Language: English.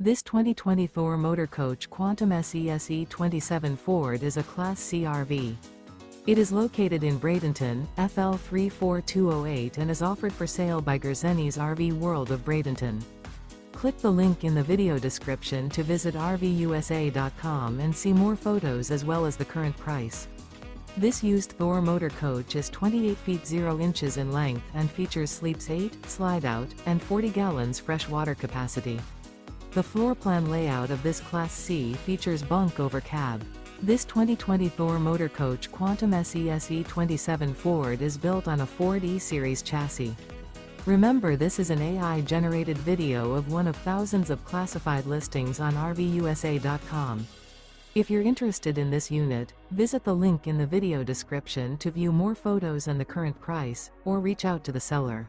This 2020 Thor Motor Coach Quantum SE 27 Ford is a Class C RV. It is located in Bradenton, FL 34208 and is offered for sale by Gerzeny's RV World of Bradenton. Click the link in the video description to visit RVUSA.com and see more photos as well as the current price. This used Thor motor coach is 28 feet 0 inches in length and features sleeps 8, Slideout, and 40 gallons fresh water capacity. The floor plan layout of this Class C features bunk over cab. This 2020 Thor motor coach Quantum SE 27 Ford is built on a Ford E-Series chassis. Remember, this is an AI-generated video of one of thousands of classified listings on RVUSA.com. If you're interested in this unit, visit the link in the video description to view more photos and the current price, or reach out to the seller.